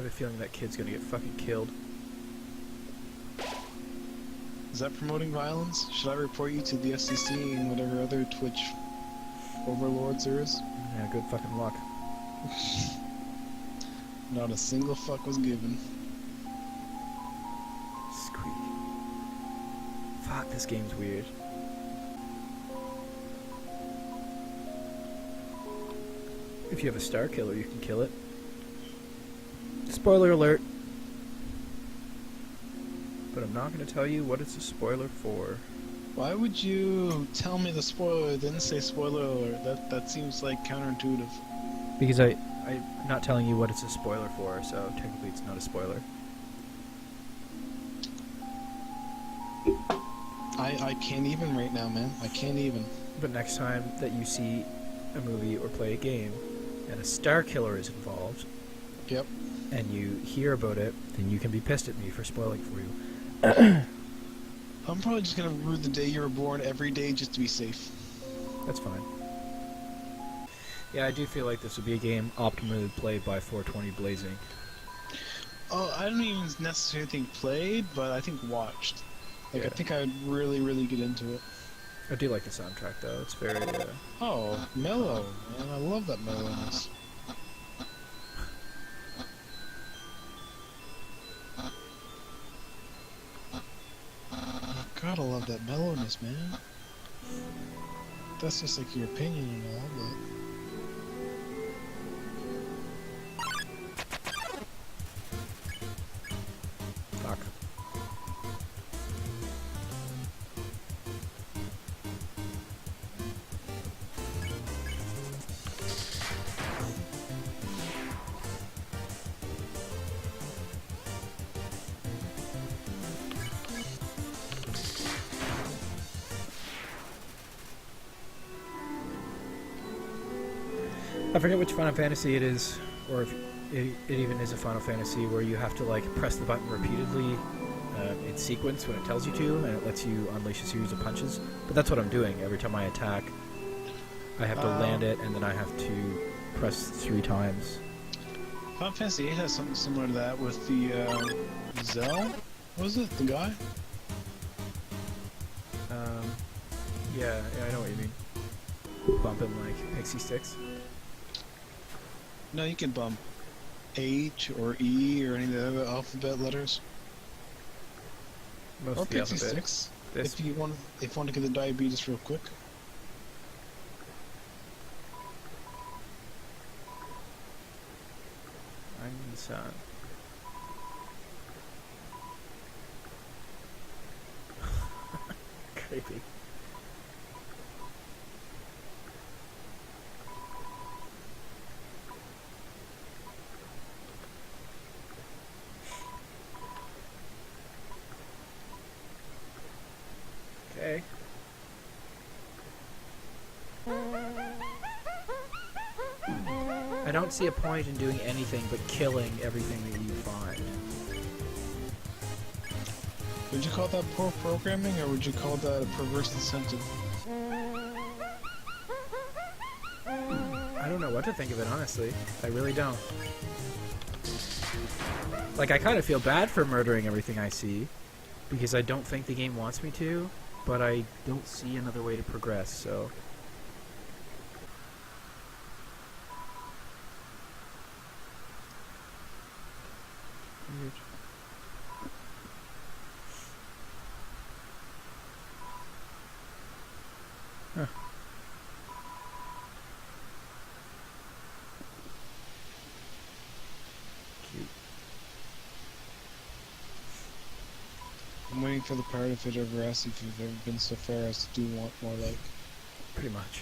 have a feeling that kid's gonna get fucking killed. Is that promoting violence? Should I report you to the FCC and whatever other Twitch overlords there is? Yeah, good fucking luck. Not a single fuck was given. Squeak. Fuck, this game's weird. If you have a star killer, you can kill it. Spoiler alert. But I'm not going to tell you what it's a spoiler for. Why would you tell me the spoiler, then say spoiler alert? That seems like counterintuitive. Because I'm not telling you what it's a spoiler for, so technically it's not a spoiler. I can't even right now, man. I can't even. But next time that you see a movie or play a game and a star killer is involved, Yep. and you hear about it, then you can be pissed at me for spoiling for you. I'm probably just gonna rue the day you were born every day just to be safe. That's fine. Yeah, I do feel like this would be a game optimally played by 420 Blazing. Oh, I don't even necessarily think played, but I think watched. Like, Yeah. I think I would really, really get into it. I do like the soundtrack though, it's very, Oh, mellow, man. I love that mellowness. Gotta love that mellowness, man. That's just like your opinion and all, but... fuck. I forget which Final Fantasy it is, or if it even is a Final Fantasy where you have to like press the button repeatedly in sequence when it tells you to, and it lets you unleash a series of punches. But that's what I'm doing every time I attack. I have to land it, and then I have to press 3 times. Final Fantasy 8 has something similar to that with the, Zell? What was it? The guy? Yeah, I know what you mean. Bumping like pixie sticks. No, you can bump H or E or any of the other alphabet letters. Most Or of the pixie alphabet. sticks. This, If you want to get the diabetes real quick. I'm in the sun. Creepy. Okay. I don't see a point in doing anything but killing everything that you find. Would you call that poor programming, or would you call that a perverse incentive? I don't know what to think of it, honestly. I really don't. Like, I kind of feel bad for murdering everything I see, because I don't think the game wants me to, but I don't see another way to progress, so... Weird. Huh. Cute. I'm waiting for the part if it ever asks if you've ever been so far as to do want more like. Pretty much.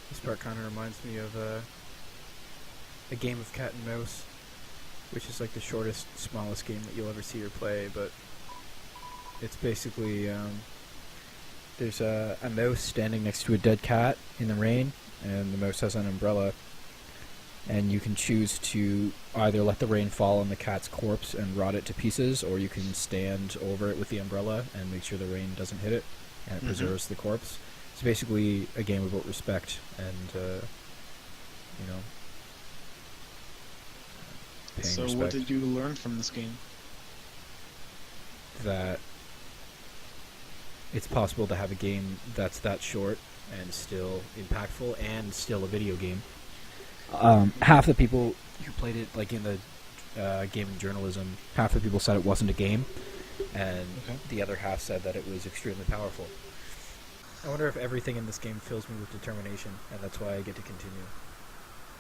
This part kind of reminds me of a game of cat and mouse, which is like the shortest, smallest game that you'll ever see or play, but it's basically, there's a mouse standing next to a dead cat in the rain, and the mouse has an umbrella, and you can choose to either let the rain fall on the cat's corpse and rot it to pieces, or you can stand over it with the umbrella and make sure the rain doesn't hit it, and it preserves the corpse. It's basically a game about respect and you know, paying So respect. what did you learn from this game? That it's possible to have a game that's that short and still impactful and still a video game. Half the people who played it, like in the gaming journalism, half the people said it wasn't a game, and the other half said that it was extremely powerful. I wonder if everything in this game fills me with determination, and that's why I get to continue.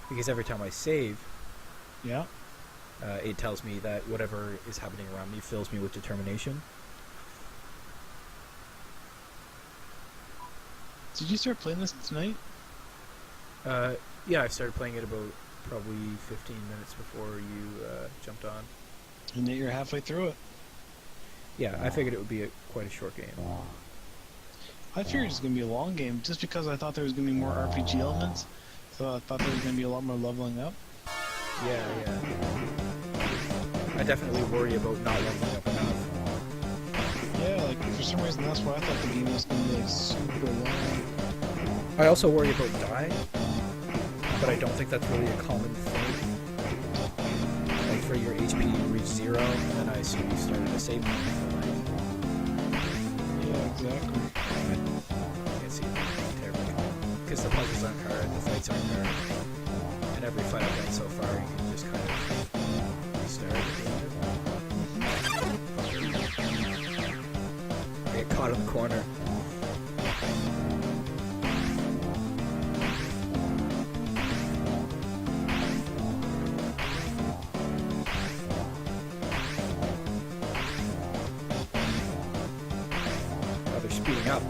Because every time I save, Yeah. it tells me that whatever is happening around me fills me with determination. Did you start playing this tonight? Yeah, I started playing it about probably 15 minutes before you jumped on. And yet you're halfway through it. Yeah, I figured it would be quite a short game. I figured it was going to be a long game, just because I thought there was going to be more RPG elements. So I thought there was going to be a lot more leveling up. Yeah. I definitely worry about not leveling up enough. Yeah, like, for some reason that's why I thought the game was going to be, like, super long. I also worry about dying, but I don't think that's really a common thing. Like, for your HP, you reach 0, and then I assume you started a save point. Yeah, exactly. I can't see it terribly common. Because the puzzles aren't hard, the fights aren't hard. And every fight I've done so far, you can just kind of restart at the end. I get caught in the corner. Oh, they're speeding up.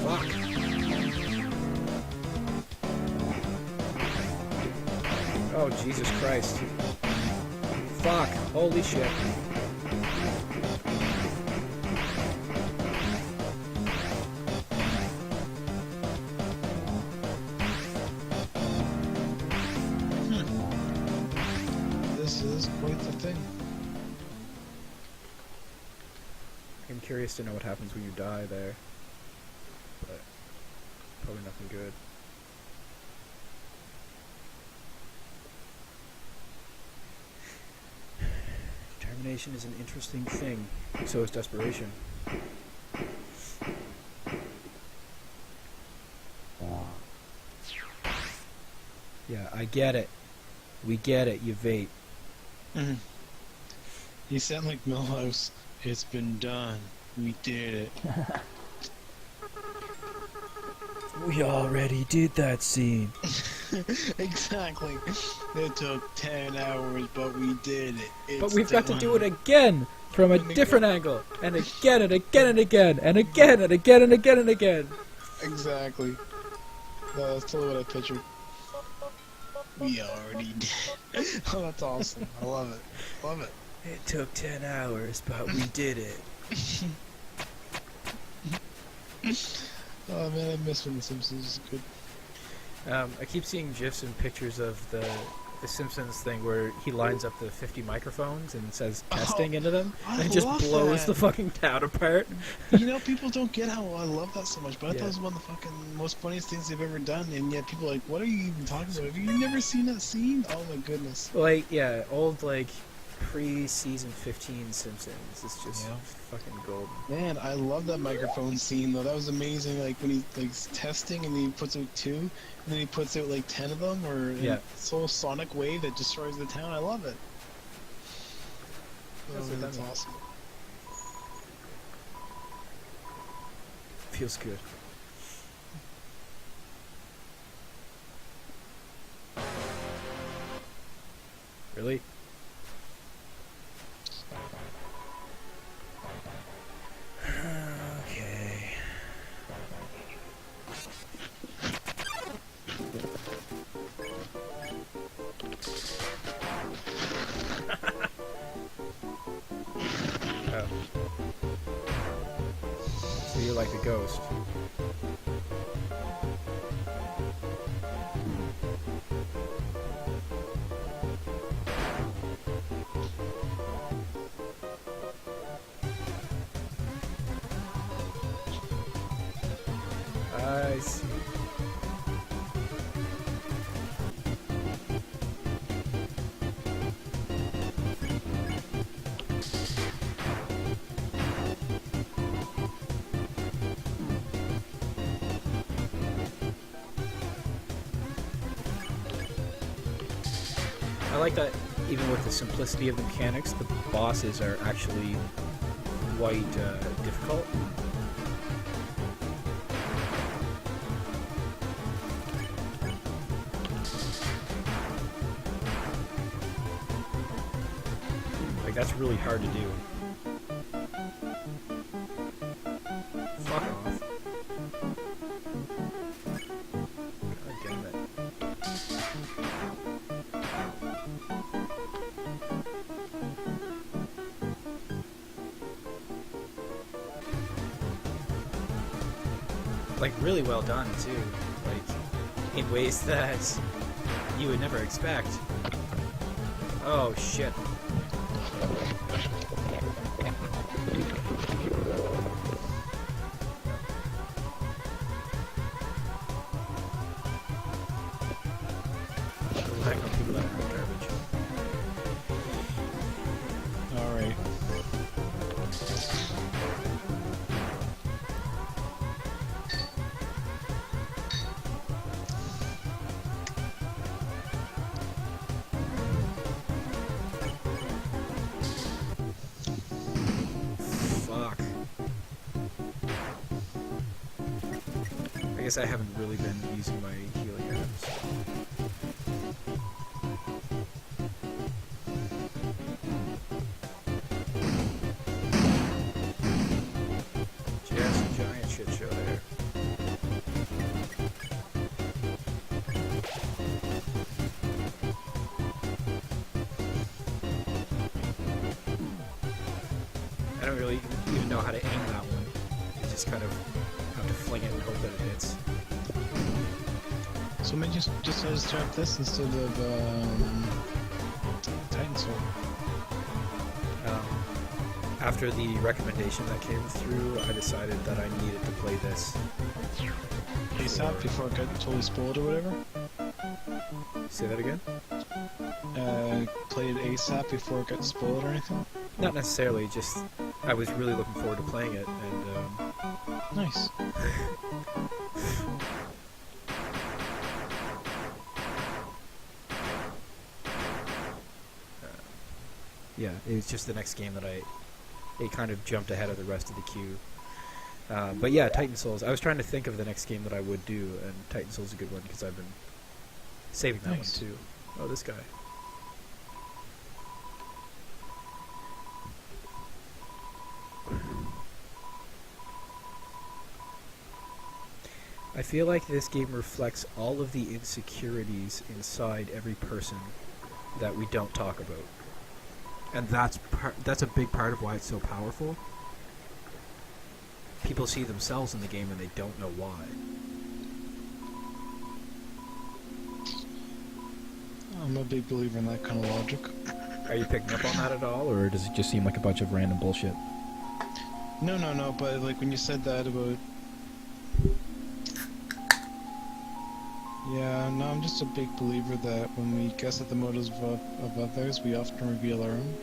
Fuck. Oh, Jesus Christ. Fuck. Holy shit. This is quite the thing. I'm curious to know what happens when you die there. But probably nothing good. Determination is an interesting thing. So is desperation. Yeah, I get it. We get it, you vape. Mm-hmm. You sound like Millhouse. It's been done. We did it. We already did that scene. Exactly. It took 10 hours, but we did it. It's But we've got to done. do it again from a different angle. And again and again and again. And again and again and again and again. Exactly. No, that's totally what I pictured. We already did. Oh, that's awesome. I love it. Love it. It took 10 hours, but we did it. Oh man, I miss when The Simpsons was good. I keep seeing GIFs and pictures of the Simpsons thing where he lines up the 50 microphones and says testing into them, I and it just love blows that. the fucking town apart. You know, people don't get how I love that so much, but I Yeah. thought it was one of the fucking most funniest things they've ever done, and yet people are like, what are you even talking about? Have you never seen that scene? Oh my goodness. Like, yeah, old, like, pre-season 15 Simpsons. It's just Yeah. fucking gold. Man, I love that microphone scene though. That was amazing. Like when he's like testing and he puts out 2, and then he puts out like 10 of them, or Yeah. this whole sonic wave that destroys the town. I love it. That's Oh, what that's that means. awesome. Feels good. Really? Okay. Oh. So you're like a ghost. Nice. I like that even with the simplicity of the mechanics, the bosses are actually quite difficult. Like, that's really hard to do. Fuck off. God damn it. Like, really well done, too. Like, in ways that you would never expect. Oh, shit. Back on people that are garbage. Alright. Fuck. I guess I haven't really been using my healing items. Just a giant shit show there. I don't really even know how to aim that one. You just kind of have to fling it and hope that it hits. So maybe just start this instead of Titan Soul. After the recommendation that came through, I decided that I needed to play this. ASAP before it got totally spoiled or whatever. Say that again? Play it ASAP before it got spoiled or anything. Not necessarily, just I was really looking forward to playing it, and Nice. yeah, it was just the next game that it kind of jumped ahead of the rest of the queue. But yeah, Titan Souls. I was trying to think of the next game that I would do, and Titan Souls is a good one because I've been saving that Nice. one too. Oh, this guy. I feel like this game reflects all of the insecurities inside every person that we don't talk about. And that's a big part of why it's so powerful. People see themselves in the game and they don't know why. I'm a big believer in that kind of logic. Are you picking up on that at all, or does it just seem like a bunch of random bullshit? No, but like when you said that about... Yeah, no, I'm just a big believer that when we guess at the motives of others, we often reveal our own.